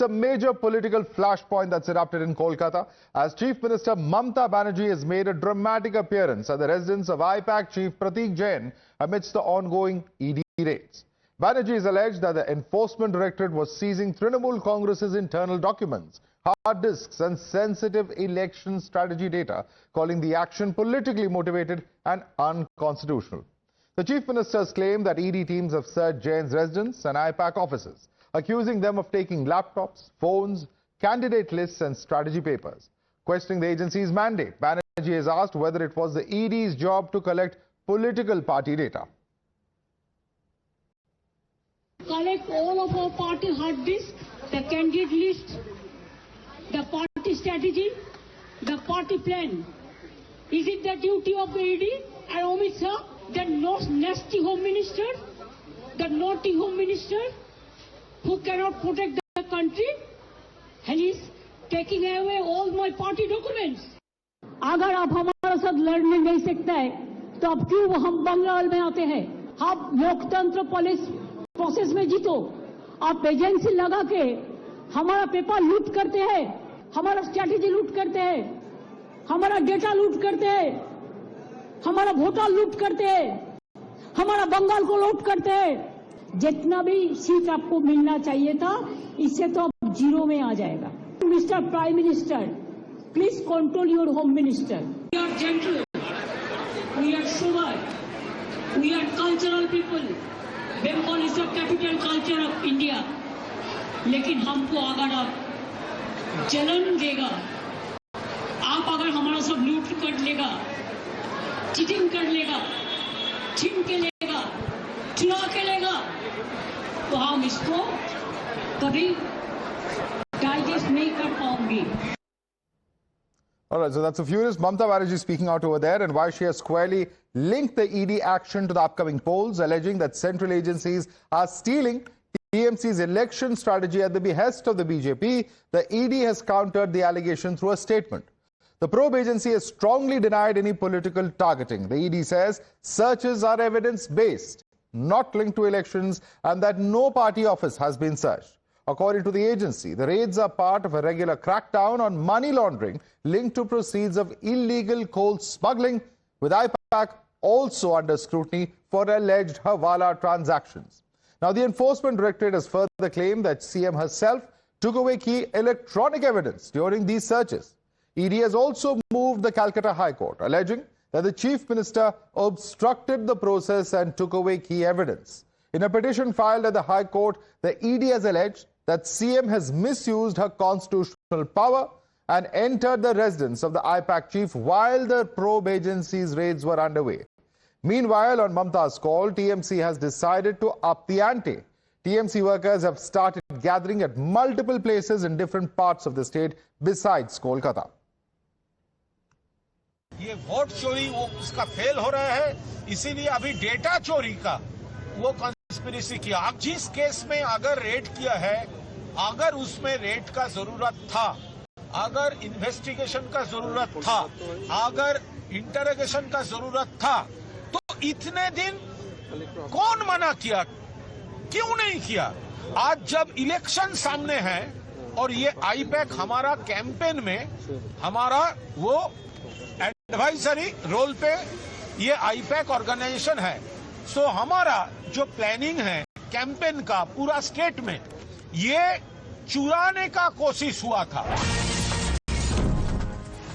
It's a major political flashpoint that's erupted in Kolkata as Chief Minister Mamata Banerjee has made a dramatic appearance at the residence of IPAC Chief Pratik Jain amidst the ongoing ED raids. Banerjee has alleged that the Enforcement Directorate was seizing Trinamool Congress's internal documents, hard disks and sensitive election strategy data, calling the action politically motivated and unconstitutional. The Chief Minister's claimed that ED teams have searched Jain's residence and IPAC offices, accusing them of taking laptops, phones, candidate lists and strategy papers. Questioning the agency's mandate, Banerjee has asked whether it was the ED's job to collect political party data. Collect all of our party hard disks, the candidate list, the party strategy, the party plan. Is it the duty of the ED and Amidst, the nasty Home Minister, the naughty Home Minister, who cannot protect the country, and he's taking away all my party documents? अगर आप हमारे साथ लड़ने नहीं सकते हैं, तो अब क्यों हम बंगाल में आते हैं? आप लोकतंत्र पुलिस प्रोसेस में जीतो, आप एजेंसी लगा के हमारा पेपर लूट करते हैं, हमारा स्ट्रैटेजी लूट करते हैं, हमारा डेटा लूट करते हैं, हमारा वोटर लूट करते हैं, हमारा बंगाल को लूट करते हैं। जितना भी सीट आपको मिलना चाहिए था, इससे तो अब जीरो में आ जाएगा। Mister prime minister, please control your home minister. We are gentle, we are sober, we are cultural people. Bengal is the capital culture of India. लेकिन हमको अगर आप जलन देगा, आप अगर हमारा सब लूट कर लेगा, चीटिंग कर लेगा, छीन के लेगा, चुरा के लेगा, तो हम इसको कभी डाइजेस्ट नहीं कर पाएंगे। All right, so that's a furious Mamta Banerjee speaking out over there, and why she has squarely linked the ED action to the upcoming polls, alleging that central agencies are stealing TMC's election strategy at the behest of the BJP. The ED has countered the allegation through a statement. The probe agency has strongly denied any political targeting. The ED says searches are evidence-based, not linked to elections, and that no party office has been searched. According to the agency, the raids are part of a regular crackdown on money laundering linked to proceeds of illegal coal smuggling, with IPAC also under scrutiny for alleged Hawala transactions. Now, the Enforcement Directorate has further claimed that CM herself took away key electronic evidence during these searches. ED has also moved the Calcutta High Court, alleging that the Chief Minister obstructed the process and took away key evidence. In a petition filed at the High Court, the ED has alleged that CM has misused her constitutional power and entered the residence of the IPAC chief while the probe agency's raids were underway. Meanwhile, on Mamta's call, TMC has decided to up the ante. TMC workers have started gathering at multiple places in different parts of the state besides Kolkata. ये vote चोरी वो उसका fail हो रहा है, इसीलिए अभी data चोरी का वो कंस्पिरेसी किया। अब जिस केस में अगर रेड किया है, अगर उसमें रेड का जरूरत था, अगर इन्वेस्टिगेशन का जरूरत था, अगर इंटरोगेशन का जरूरत था, तो इतने दिन कौन मना किया, क्यों नहीं किया? आज जब इलेक्शन सामने है और ये आईपैक हमारा कैंपेन में हमारा वो एडवाइजरी रोल पे ये आईपैक ऑर्गेनाइजेशन है, सो हमारा जो प्लानिंग है कैंपेन का पूरा स्टेट में ये चुराने का कोशिश हुआ था।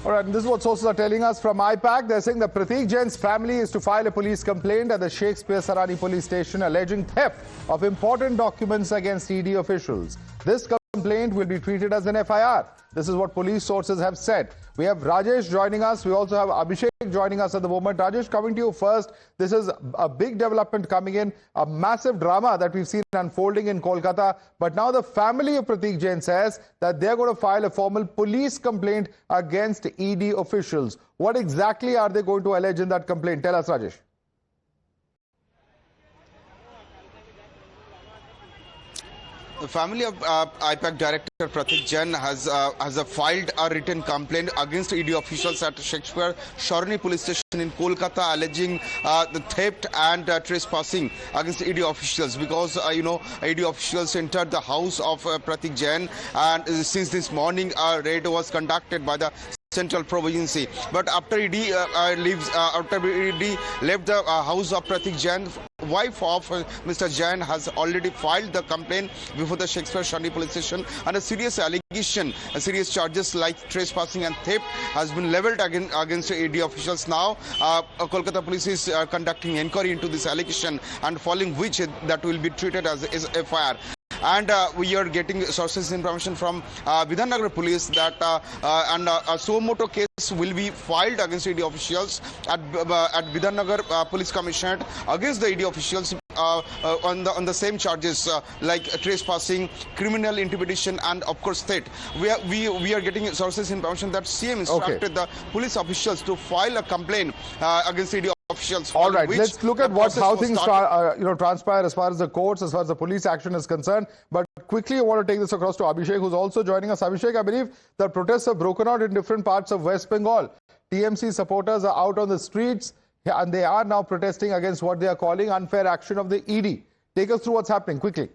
All right, and this is what sources are telling us from IPAC. They're saying that Pratik Jain's family is to file a police complaint at the Shakespeare Sarani police station alleging theft of important documents against ED officials. This complaint will be treated as an FIR. This is what police sources have said. We have Rajesh joining us. We also have Abhishek joining us at the moment. Rajesh, coming to you first. This is a big development coming in, a massive drama that we've seen unfolding in Kolkata. But now the family of Pratik Jain says that they're going to file a formal police complaint against ED officials. What exactly are they going to allege in that complaint? Tell us, Rajesh. The family of IPAC Director Pratik Jain has filed a written complaint against ED officials at Shakespeare Shorni Police Station in Kolkata, alleging the theft and trespassing against ED officials because ED officials entered the house of Pratik Jain, and since this morning a raid was conducted by the Central Province. But after ED left the house of Pratik Jain, wife of Mr. Jain has already filed the complaint before the Shakespeare Shani Police Station, and a serious allegation, serious charges like trespassing and theft has been leveled against ED officials. Now, Kolkata police is conducting inquiry into this allegation, and following which that will be treated as FIR. And we are getting sources information from Vidhannagar police that a suo motu case will be filed against ED officials at Vidhannagar police commissioner against the ED officials on the same charges like trespassing, criminal intimidation, and of course theft. We are getting sources information that CM instructed the police officials to file a complaint against ED officials. All right, let's look at how things transpire as far as the courts, as far as the police action is concerned. But quickly, I want to take this across to Abhishek, who's also joining us. Abhishek, I believe the protests have broken out in different parts of West Bengal. TMC supporters are out on the streets, and they are now protesting against what they are calling unfair action of the ED. Take us through what's happening quickly.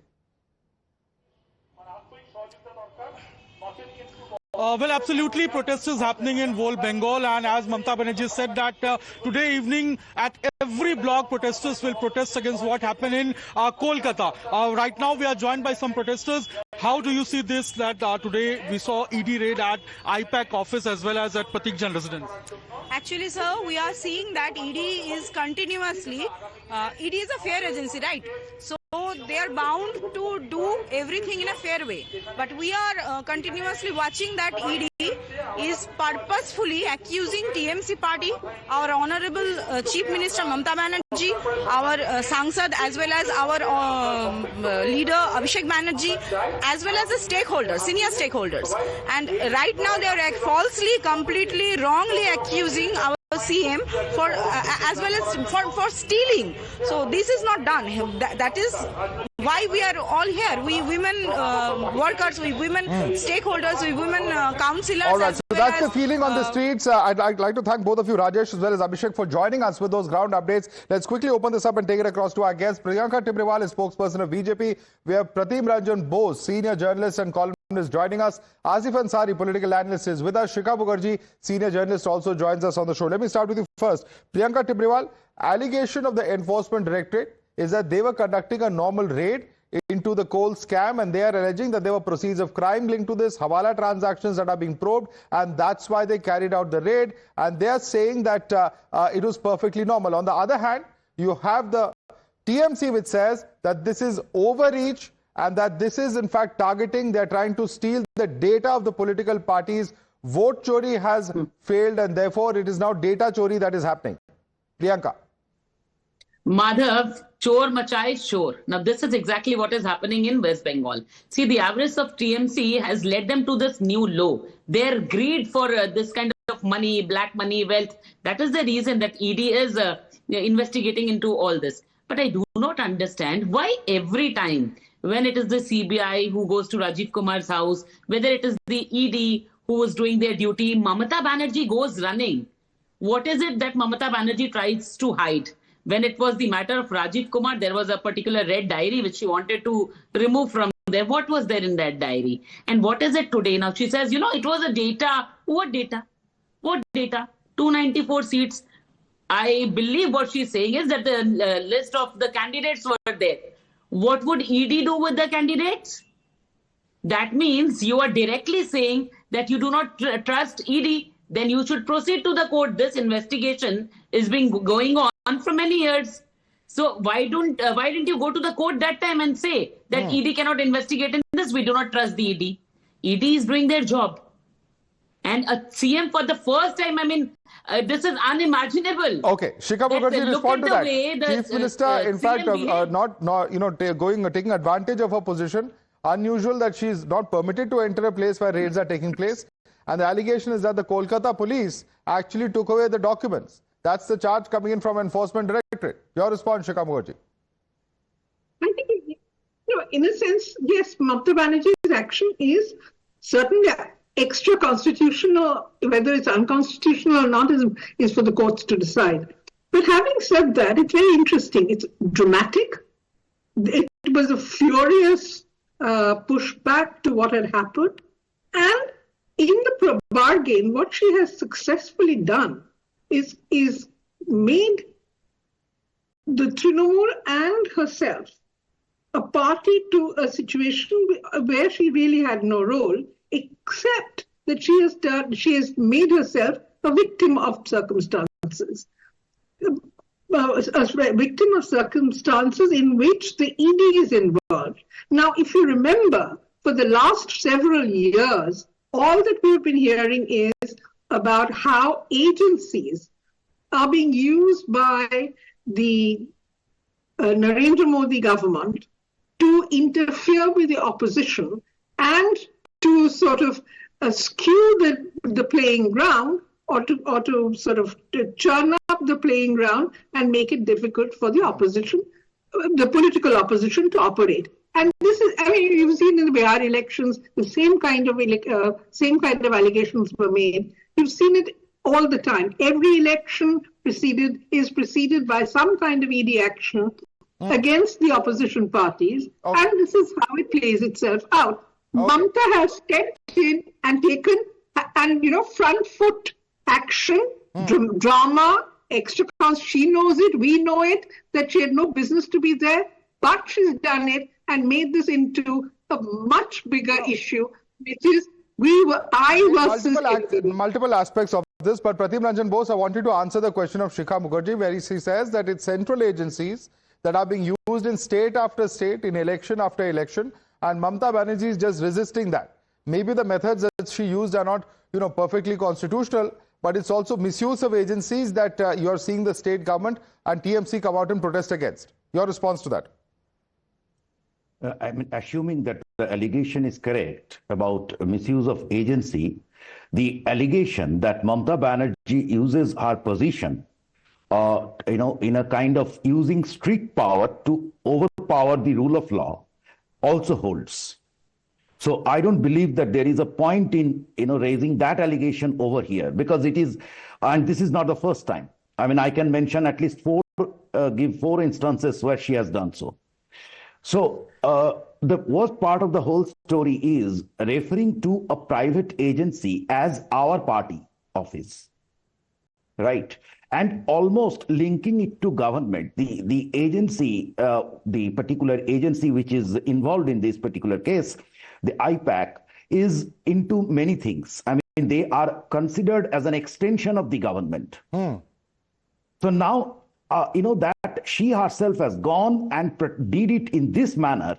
Well, absolutely, protest is happening in whole Bengal, and as Mamata Banerjee said that today evening at every block protesters will protest against what happened in Kolkata. Right now we are joined by some protesters. How do you see this, that today we saw ED raid at IPAC office as well as at Pratik Jain residence? Actually, sir, we are seeing that ED is continuously, ED is a fair agency, right? So they are bound to do everything in a fair way. But we are continuously watching that ED is purposefully accusing TMC party, our Honorable Chief Minister Mamata Banerjee, our Sangsad, as well as our leader Abhishek Banerjee, as well as the stakeholders, senior stakeholders. And right now they are falsely, completely, wrongly accusing our CM for as well as for stealing. So this is not done. That is why we are all here. We women workers, we women stakeholders, we women councillors. All right, so that's the feeling on the streets. I'd like to thank both of you, Rajesh as well as Abhishek, for joining us with those ground updates. Let's quickly open this up and take it across to our guest. Priyanka Tibrewal is spokesperson of BJP. We have Pratim Ranjan Bose, senior journalist and columnist, is joining us. Asif Ansari, political analyst, is with us. Shikha Mukherjee, senior journalist, also joins us on the show. Let me start with you first. Priyanka Tibrewal, allegation of the Enforcement Directorate is that they were conducting a normal raid into the coal scam, and they are alleging that there were proceeds of crime linked to this, Hawala transactions that are being probed, and that's why they carried out the raid. And they are saying that it was perfectly normal. On the other hand, you have the TMC, which says that this is overreach, and that this is in fact targeting, they're trying to steal the data of the political parties. Vote chori has failed, and therefore it is now data chori that is happening. Priyanka. Madhav, chor machaye shor. Now this is exactly what is happening in West Bengal. See, the avarice of TMC has led them to this new low. Their greed for this kind of money, black money, wealth, that is the reason that ED is investigating into all this. But I do not understand why every time when it is the CBI who goes to Rajiv Kumar's house, whether it is the ED who was doing their duty, Mamata Banerjee goes running. What is it that Mamata Banerjee tries to hide? When it was the matter of Rajiv Kumar, there was a particular red diary which she wanted to remove from there. What was there in that diary? And what is it today? Now she says, it was a data. What data? What data? 294 seats. I believe what she's saying is that the list of the candidates were there. What would ED do with the candidates? That means you are directly saying that you do not trust ED. Then you should proceed to the court. This investigation is going on for many years. So why didn't you go to the court that time and say that ED cannot investigate in this? We do not trust the ED. ED is doing their job. And a CM for the first time, this is unimaginable. Okay, Shikha Mukherjee, respond to that. Chief Minister, in fact, taking advantage of her position. Unusual that she is not permitted to enter a place where raids are taking place. And the allegation is that the Kolkata police actually took away the documents. That's the charge coming in from Enforcement Directorate. Your response, Shikha Mukherjee. I think in a sense, yes, Mamata Banerjee's action is certainly extra constitutional. Whether it's unconstitutional or not is for the courts to decide. But having said that, it's very interesting. It's dramatic. It was a furious pushback to what had happened. And in the bargain, what she has successfully done is made the Trinamool and herself a party to a situation where she really had no role, except that she has made herself a victim of circumstances. A victim of circumstances in which the ED is involved. Now, if you remember, for the last several years, all that we've been hearing is about how agencies are being used by the Narendra Modi government to interfere with the opposition and to sort of skew the playing ground, or to sort of churn up the playing ground and make it difficult for the opposition, the political opposition, to operate. And this is, I mean, you've seen in the Bihar elections, the same kind of allegations were made. You've seen it all the time. Every election is preceded by some kind of ED action against the opposition parties, and this is how it plays itself out. Mamta has stepped in and taken, front foot action, drama, extra cost. She knows it, we know it, that she had no business to be there, but she's done it and made this into a much bigger issue, which is multiple aspects of this. But Pratik Ranjan Bose, I wanted to answer the question of Shikha Mukherjee, where she says that it's central agencies that are being used in state after state, in election after election, and Mamata Banerjee is just resisting that. Maybe the methods that she used are not, perfectly constitutional, but it's also misuse of agencies that you are seeing the state government and TMC come out and protest against. Your response to that? I mean, assuming that the allegation is correct about misuse of agency, the allegation that Mamata Banerjee uses her position, in a kind of using strict power to overpower the rule of law, also holds. So I don't believe that there is a point in, raising that allegation over here, because it is, and this is not the first time. I mean, I can mention at least give four instances where she has done so. So the worst part of the whole story is referring to a private agency as our party office, right? And almost linking it to government. The agency, the particular agency which is involved in this particular case, the IPAC, is into many things. I mean, they are considered as an extension of the government. So now, that she herself has gone and did it in this manner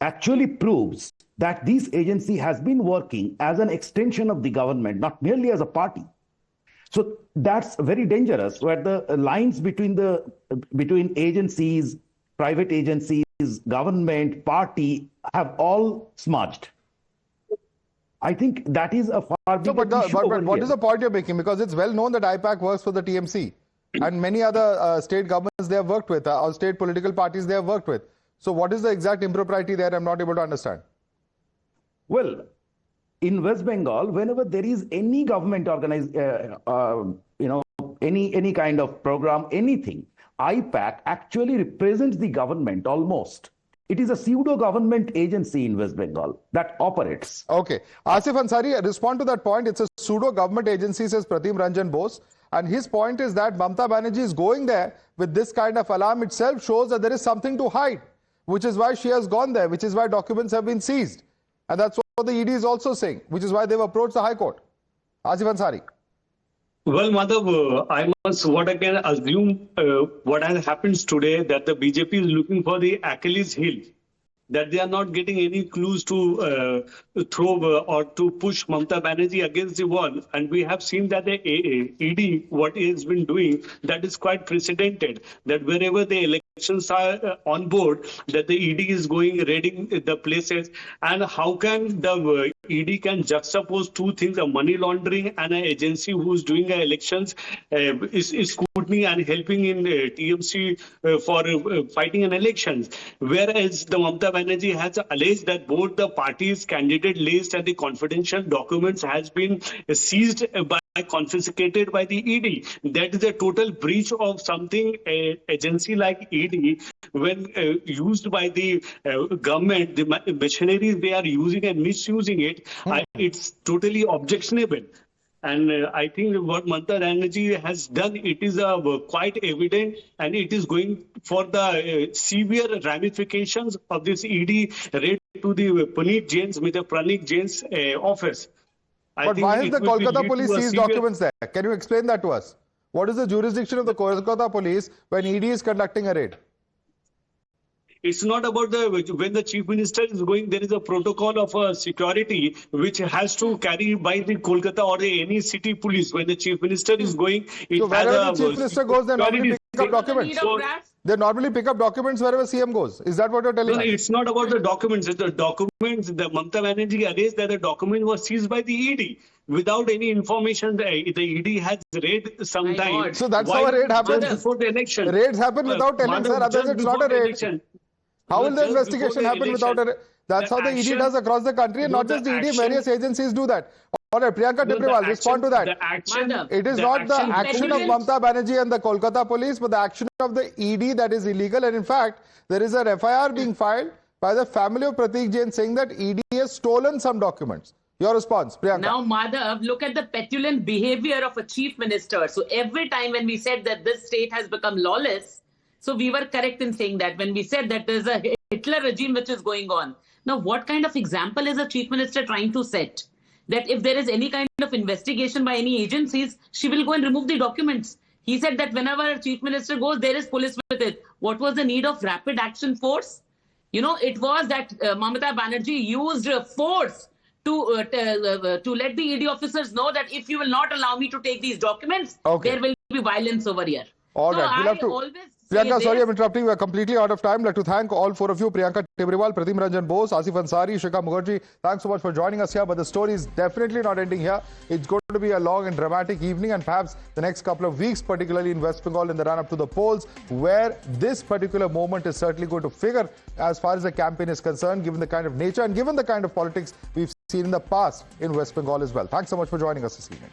actually proves that this agency has been working as an extension of the government, not merely as a party. So that's very dangerous, where the lines between agencies, private agencies, government, party have all smudged. I think that is a far bigger issue. But what is the point you're making? Because it's well known that IPAC works for the TMC. And many other state governments they have worked with, or state political parties they have worked with. So what is the exact impropriety there? I'm not able to understand. Well, in West Bengal, whenever there is any government organized, any kind of program, anything, IPAC actually represents the government almost. It is a pseudo-government agency in West Bengal that operates. Okay. Asif Ansari, respond to that point. It's a pseudo-government agency, says Pratik Ranjan Bose. And his point is that Mamata Banerjee is going there with this kind of alarm itself shows that there is something to hide, which is why she has gone there, which is why documents have been seized. And that's what the ED is also saying, which is why they've approached the High Court. Asif Ansari. Well, Madhav, what I can assume what has happened today, that the BJP is looking for the Achilles heel, that they are not getting any clues to throw or to push Mamata Banerjee against the wall. And we have seen that the ED, what it has been doing, that is quite precedented, that wherever the elections are on board, that the ED is going raiding the places, and how can the ED can juxtapose two things: a money laundering and an agency who's doing elections is scrutiny and helping in TMC for fighting an elections, whereas the Mamata Banerjee has alleged that both the parties' candidate list and the confidential documents has been seized by confiscated by the ED. That is a total breach of something agency like ED when used by the government, the machineries they are using and misusing it. It's totally objectionable. And I think what Mamata Banerjee has done, it is quite evident, and it is going for the severe ramifications of this ED raid to the Pratik Jain's office. But why has the Kolkata police seized documents there? Can you explain that to us? What is the jurisdiction of the Kolkata police when ED is conducting a raid? It's not about when the chief minister is going, there is a protocol of security which has to carry by the Kolkata or any city police. When the chief minister is going, it so wherever the chief minister goes, they normally pick up documents. They normally pick up documents wherever CM goes. Is that what you're telling us? No, it's not about the documents. It's the documents. The Mamata Banerjee alleged that the document was seized by the ED without any information. The ED has raid sometime. So that's how a raid happens before the election. Raids happen without telling, sir. Otherwise, it's not a raid. How will the investigation happen without a... That's how the ED does across the country, and not just the ED, various agencies do that. All right, Priyanka Tibrewal, respond to that. It is not the action of Mamata Banerjee and the Kolkata police, but the action of the ED that is illegal. And in fact, there is an FIR being filed by the family of Pratik Jain saying that ED has stolen some documents. Your response, Priyanka. Now, Madhav, look at the petulant behavior of a chief minister. So every time when we said that this state has become lawless, so we were correct in saying that when we said that there's a Hitler regime which is going on. Now, what kind of example is a chief minister trying to set? That if there is any kind of investigation by any agencies, she will go and remove the documents. He said that whenever a chief minister goes, there is police with it. What was the need of rapid action force? You know, it was that Mamata Banerjee used force to let the ED officers know that if you will not allow me to take these documents, there will be violence over here. All right, we'll have to... Priyanka, sorry I'm interrupting. We are completely out of time. I'd like to thank all four of you, Priyanka Tibrewal, Pratim Ranjan Bose, Asif Ansari, Shikha Mukherjee. Thanks so much for joining us here. But the story is definitely not ending here. It's going to be a long and dramatic evening, and perhaps the next couple of weeks, particularly in West Bengal in the run-up to the polls, where this particular moment is certainly going to figure as far as the campaign is concerned, given the kind of nature and given the kind of politics we've seen in the past in West Bengal as well. Thanks so much for joining us this evening.